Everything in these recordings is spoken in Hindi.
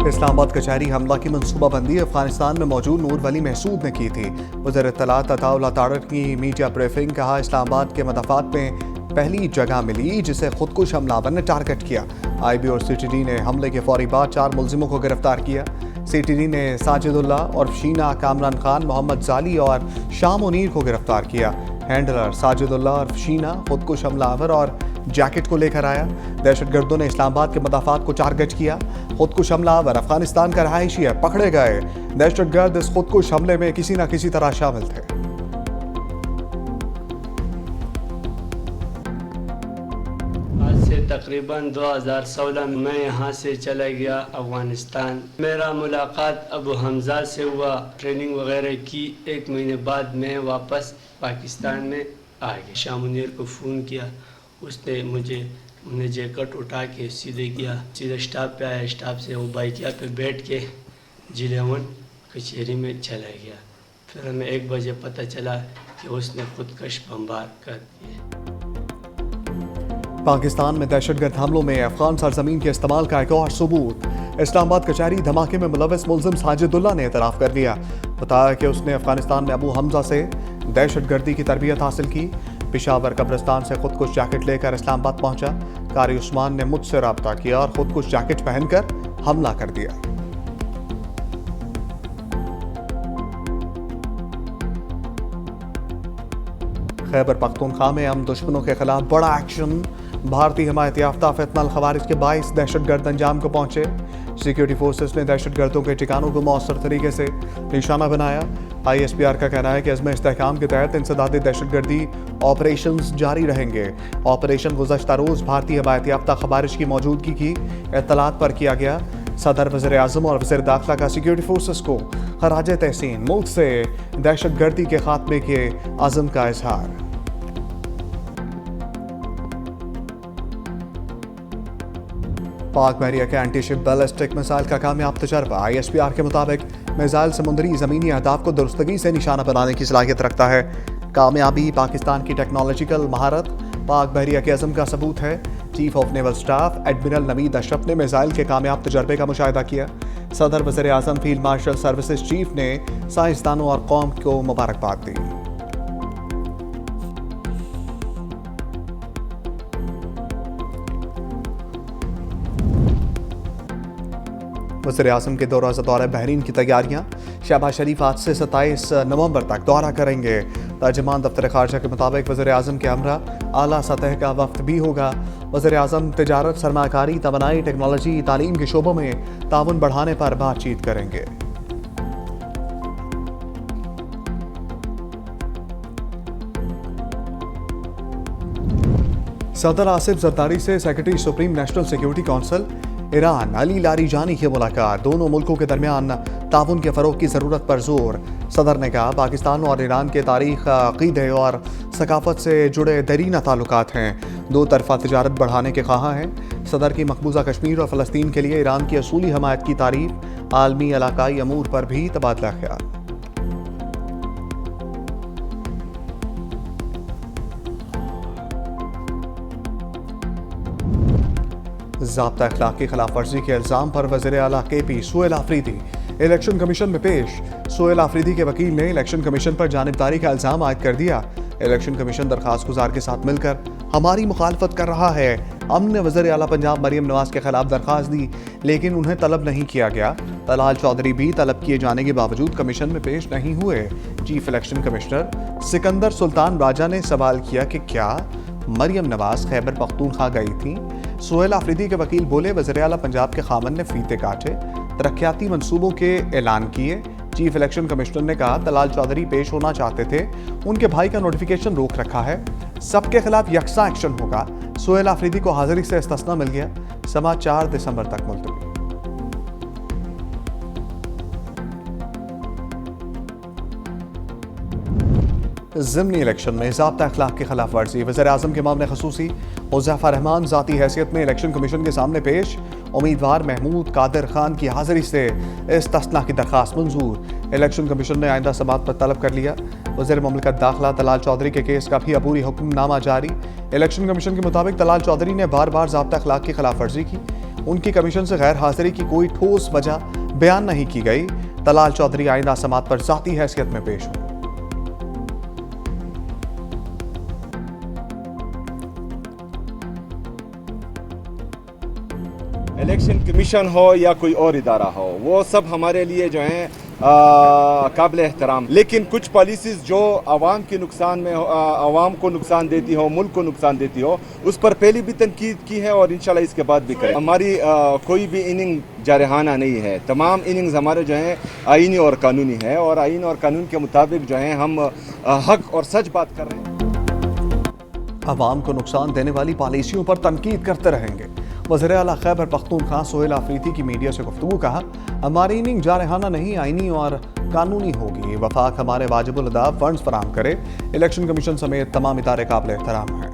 इस्लामाबाद कचहरी हमला की मनसूबाबंदी अफगानिस्तान में मौजूद नूर वली महसूद ने की थी। वज़ीर इत्तलात अताउल्लाह तारड़ की मीडिया ब्रीफिंग। कहा, इस्लामाबाद के मदाफ़ात में पहली जगह मिली जिसे खुदकुश हमलावर ने टारगेट किया। IB और CTD ने हमले के फौरी बाद 4 मुलजिमों को गिरफ्तार किया। CTD ने साजिदुल्ला और शीना, कामरान खान, मोहम्मद जाली और शाह मुनीर को गिरफ्तार किया। हैंडलर साजिदुल्ला और शीना खुदकुश हमलावर और जैकेट को लेकर आया। दहशतगर्दों ने इस्लामाबाद के मदाफात को टारगेट किया। खुदकुश हमलावर अफगानिस्तान का रहायशी है, पकड़े गए। दहशतगर्द इस खुदकुश हमले में किसी न किसी तरह शामिल थे। आज से तकरीबन 2016 में मैं यहाँ से चला गया अफगानिस्तान। मेरा मुलाकात अबू हमजा से हुआ, ट्रेनिंग वगैरह की। 1 महीने बाद मैं वापस पाकिस्तान में आ गया। शाह मुनीर को फ़ोन किया, उसने मुझे जैकेट उठा के सीधे किया, सीधे स्टाफ पे आया। स्टाफ से वो बाइकिया पे बैठ के जिलेवन कचहरी में चला गया। फिर हमें 1 बजे पता चला कि उसने खुदकश बमबार कर दिया। पाकिस्तान में दहशतगर्द हमलों में अफगान सरजमीन के इस्तेमाल का एक और सबूत। इस्लामाबाद कचहरी धमाके में मुलविस मुलजिम साजिदुल्ला ने एतराफ़ कर लिया। बताया कि उसने अफगानिस्तान में अबू हमजा से दहशतगर्दी की तरबियत हासिल की। पेशावर कब्रिस्तान से खुदकुश जैकेट लेकर इस्लामाबाद पहुंचा। कारी उस्मान ने मुझसे रब्ता किया और खुदकुश जैकेट पहनकर हमला कर दिया। खैबर पख्तूनख्वा में हम दुश्मनों के खिलाफ बड़ा एक्शन। भारतीय हिमायत याफ्ता फितनल खवारिज के 22 दहशतगर्द अंजाम को पहुंचे। सिक्योरिटी फोर्सेस ने दहशतगर्दों के ठिकानों को मौसर तरीके से निशाना बनाया। ISPR का कहना है कि अज़्म इस्तेहकाम के तहत इंसदादी दहशतगर्दी ऑपरेशंस जारी रहेंगे। ऑपरेशन गुज़श्ता रोज़ भारतीय हिमायत याफ्ता खवारिज की मौजूदगी की इत्तलात पर किया गया। सदर, वज़ीर आज़म और वज़ीर दाखिला का सिक्योरिटी फोर्सेस को खराज तहसीन। मुल्क से दहशतगर्दी के खात्मे के अज़म का इजहार। पाक बहरिया के एंटी शिप बैलिस्टिक मिसाइल का कामयाब तजर्बा। ISPR के मुताबिक मिसाइल समुद्री ज़मीनी अहदाफ को दुरुस्तगी से निशाना बनाने की सलाहियत रखता है। कामयाबी पाकिस्तान की टेक्नोलॉजिकल महारत पाक बहरिया के अज़म का सबूत है। Chief of naval staff admiral Naveed Ashraf ने मिसाइल के कामयाब तजर्बे का मुशाहिदा किया। सदर, वज़ीर आज़म, फील्ड मार्शल सर्विसेज चीफ ने साइंसदानों और कौम को मुबारकबाद दी। वज़ीर आज़म के दौरा बहरीन की तैयारियां। शहबाज शरीफ आज से 27 नवंबर तक दौरा करेंगे। तर्जमान दफ्तर खारजा के मुताबिक वज़ीर आज़म के हमरा आला सतह का वफ्द भी होगा। वज़ीर आज़म तिजारत, सरमाकारी, तवानाई, टेक्नोलॉजी, तालीम के शोबों में ताउन बढ़ाने पर बातचीत करेंगे। सदर आसिफ जरदारी से secretary supreme national security council Iran Ali Larijani की मुलाकात। दोनों मुल्कों के दरमियान ताउन के फ़रोग की ज़रूरत पर जोर। सदर ने कहा, पाकिस्तान और ईरान के तारीख़, अक़ीदे और सकाफ़त से जुड़े दरीना ताल्लुकात हैं। 2 तरफ़ा तिजारत बढ़ाने के ख़्वाह हैं। सदर की मकबूजा कश्मीर और फ़लस्तीन के लिए ईरान की असूली हमायत की तारीफ़। आलमी इलाकाई अमूर पर भी तबादला ख्याल। ज़ाब्ता अखलाक की खिलाफ वर्जी के इल्ज़ाम पर वज़ीर आला KP Suhail Afridi election commission में पेश। सुहेल आफरीदी के वकील ने इलेक्शन कमीशन पर जानिबदारी का इल्ज़ाम आयद कर दिया। इलेक्शन कमीशन दरखास्त गुजार के साथ मिलकर हमारी मुखालफत कर रहा है। हमने वज़ीर आला पंजाब मरियम नवाज के खिलाफ दरखास्त दी, लेकिन उन्हें तलब नहीं किया गया। तलाल चौधरी भी तलब किए जाने के बावजूद कमीशन में पेश नहीं हुए। Chief election commissioner Sikandar Sultan Raja ने सवाल किया कि क्या मरियम नवाज खैबर पख्तूनख्वा गई थी। सुहेल आफरीदी के वकील बोले, वज़ीर आला पंजाब के खामन ने फीते काटे, तरक्याती मंसूबों के ऐलान किए। चीफ इलेक्शन कमिश्नर ने कहा, तलाल चौधरी पेश होना चाहते थे, उनके भाई का नोटिफिकेशन रोक रखा है। सबके खिलाफ यकसा एक्शन होगा। सुहेल आफरीदी को हाजिरी से इस्तिस्ना मिल गया। समा 4 दिसंबर तक मुलतवी। ज़िमनी इलेक्शन में ज़ाब्ता अखलाक की खिलाफ वर्जी। वज़ीर आज़म के मामले खसूसी हुज़ैफ़ा रहमान ज़ाती हैसियत में इलेक्शन कमीशन के सामने पेश। उम्मीदवार महमूद कादिर खान की हाजिरी से इस्तिस्ना की दरखास्त मंजूर। इलेक्शन कमीशन ने आइंदा समात पर तलब कर लिया। वज़ीर ममलकत दाखिला तलाल चौधरी के केस का भी अबूरी हुक्मनामा जारी। इलेक्शन कमीशन के मुताबिक तलाल चौधरी ने बार बार ज़ाब्ता अखलाक की खिलाफ वर्जी की। उनकी कमीशन से गैर हाजिरी की कोई ठोस वजह बयान नहीं की गई। तलाल चौधरी आइंदा समात पर जाती हैसियत में पेश हुए। इलेक्शन कमीशन हो या कोई और इदारा हो, वो सब हमारे लिए जो है काबिल एहतराम, लेकिन कुछ पॉलिसीज जो आवाम के नुकसान में आवाम को नुकसान देती हो, मुल्क को नुकसान देती हो, उस पर पहले भी तनकीद की है और इंशाल्लाह इसके बाद भी करें। हमारी कोई भी इनिंग जारहाना नहीं है, तमाम इनिंग्स हमारे जो हैं आईनी और कानूनी है और आईन और कानून के मुताबिक जो है हम हक और सच बात कर रहे हैं। अवाम को नुकसान देने वाली पॉलिसियों पर तनकीद करते रहेंगे। वज़ीर आला खैबर पख्तूनख्वा सोहेल आफरीदी की मीडिया से गुफ्तगू कहा, हमारी इनिंग जारहाना नहीं, आईनी और कानूनी होगी। वफाक हमारे वाजिबुल अदा फंड्स फराहम करे। इलेक्शन कमीशन समेत तमाम इदारे काबिल एहतराम हैं।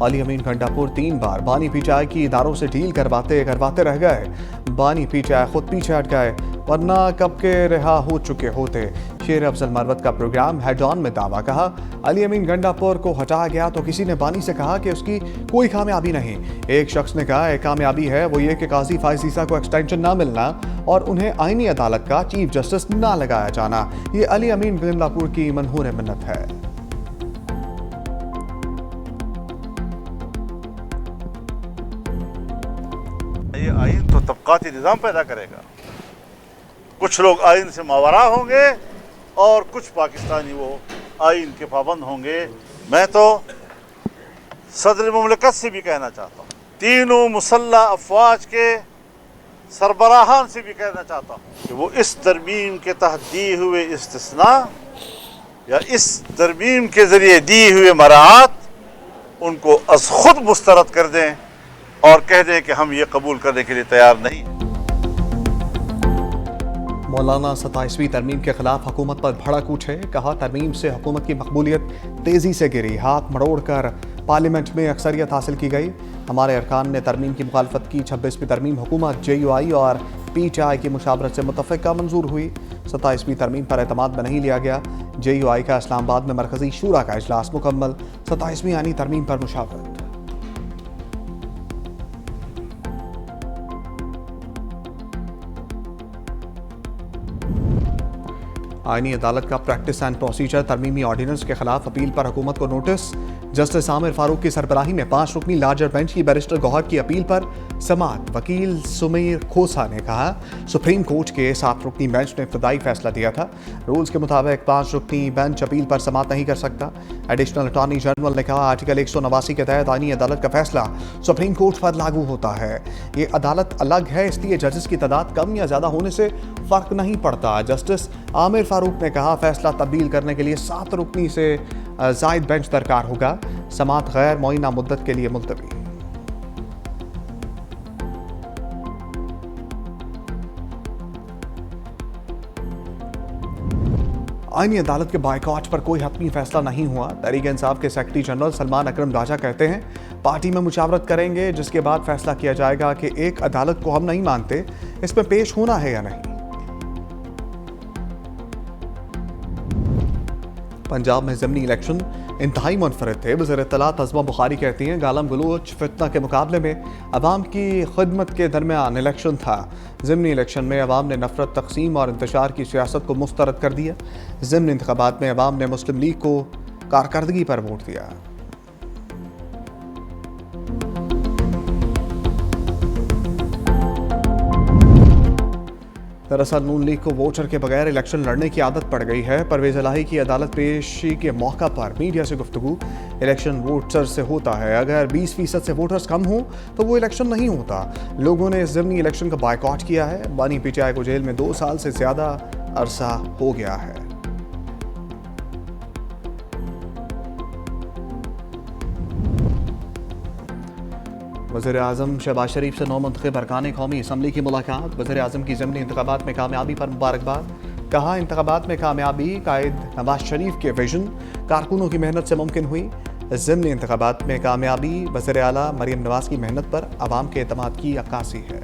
अली अमीन घंटापुर 3 बार बानी पीचाई की इदारों से डील करवाते रह गए। बानी पीचाई खुद पीछे हट गए, वरना कब के रिहा हो चुके होते। शेर अफजल मरवत का प्रोग्राम हेड ऑन में दावा। कहा, अली अमीन गंडापुर को हटाया गया तो किसी ने बानी से कहा कि उसकी कोई कामयाबी नहीं। एक शख्स ने कहा एक कामयाबी है, वो ये कि काजी फाइज ईसा को एक्सटेंशन ना मिलना और उन्हें आईनी अदालत का चीफ जस्टिस ना लगाया जाना। ये अली अमीन गंडापुर की मनहूर मिन्नत है। ये आइन तो तबकाती निज़ाम पैदा करेगा। कुछ लोग आइन से मावरा होंगे और कुछ पाकिस्तानी वो आइन के पाबंद होंगे। मैं तो सदर मुमलिकत से भी कहना चाहता हूँ, तीनों मुसल्ला अफवाज के सरबराहान से भी कहना चाहता हूँ कि वो इस तरमीम के तहत दिए हुए इस्तिस्ना या इस तरमीम के ज़रिए दी हुए मराहत उनको अज़ खुद मुस्तरद कर दें और कह दें कि हम ये कबूल करने के लिए तैयार नहीं। मौलाना 27वीं तरमीम के खिलाफ हुकूमत पर भड़क उठे। कहा, तरमीम से हुकूमत की मकबूलियत तेजी से गिरी, हाथ मरोड़कर पार्लियामेंट में अक्सरियत हासिल की गई। हमारे अरकान ने तरमीम की मुखालफत की। 26वीं तरमीम हुकूमत JUI और PTI की मुशावरत से मुतफ़िक़ा मंजूर हुई। 27वीं तरमीम पर एतमाद में नहीं लिया गया। JUI का इस्लामाबाद में मरकज़ी शूरा का इजलास मुकम्मल। 27वीं आईनी तरमीम पर मुशावरत। आईनी अदालत का प्रैक्टिस एंड प्रोसीजर तरमीमी ऑर्डिनेंस के खिलाफ अपील पर हुकूमत को नोटिस। जस्टिस आमिर फारूक की सरबराही में 5 रुकनी लार्जर बेंच की बैरिस्टर गौहर की अपील पर समाअत। वकील सुमीर खोसा ने कहा, सुप्रीम कोर्ट के 7 रुकनी बेंच ने इब्तदाई फैसला दिया था। रूल्स के मुताबिक 5 रुकनी बेंच अपील पर समाअत नहीं कर सकता। एडिशनल अटॉर्नी जनरल ने कहा, आर्टिकल 189 के तहत आईनी अदालत का फैसला सुप्रीम कोर्ट पर लागू होता है। ये अदालत अलग है, इसलिए जजेस की तादाद कम या ज़्यादा होने से फ़र्क नहीं पड़ता। जस्टिस आमिर फारूक ने कहा, फैसला तब्दील करने के लिए 7 रुकनी से ज़ायद बेंच दरकार होगा। समाअत गैर मुअय्यना मुद्दत के लिए मुलतवी। आईनी अदालत के बायकॉट पर कोई हतमी फैसला नहीं हुआ। तहरीक इंसाफ के सेक्रेटरी जनरल सलमान अकरम राजा कहते हैं, पार्टी में मुशावरत करेंगे, जिसके बाद फैसला किया जाएगा कि एक अदालत को हम नहीं मानते, इसमें पेश होना है या नहीं। पंजाब में ज़िमनी इलेक्शन इंतहाई मुनफरद थे। वज़ीर इत्तलात अज़मा बुखारी कहती हैं, गालम गलोच फितना के मुकाबले में अवाम की खिदमत के दरमियान इलेक्शन था। ज़िमनी इलेक्शन में अवाम ने नफरत, तकसीम और इंतशार की सियासत को मुस्तरद कर दिया। ज़िमनी इंतखाबात में अवाम ने मुस्लिम लीग को कारकर्दगी पर वोट दिया। दरअसल नून लीग को वोटर के बगैर इलेक्शन लड़ने की आदत पड़ गई है। परवेज इलाही की अदालत पेशी के मौका पर मीडिया से गुफ्तगू। इलेक्शन वोटर से होता है, अगर 20% से वोटर्स कम हों तो वो इलेक्शन नहीं होता। लोगों ने इस ज़िमनी इलेक्शन का बायकॉट किया है। बानी PTI को जेल में 2 साल से ज़्यादा अरसा हो गया है। वज़ीर-ए-आज़म शहबाज शरीफ से नौमुंतखब अरकान कौमी असम्बली की मुलाकात। वज़ीर-ए-आज़म की ज़िमनी इंतखाबात में कामयाबी पर मुबारकबाद। कहा, इंतखाबात में कामयाबी कायद नवाज शरीफ के विजन, कारकुनों की मेहनत से मुमकिन हुई। ज़िमनी इंतखाबात में कामयाबी वज़ीर आला मरीम नवाज की मेहनत पर अवाम के एतमाद की अक्कासी है।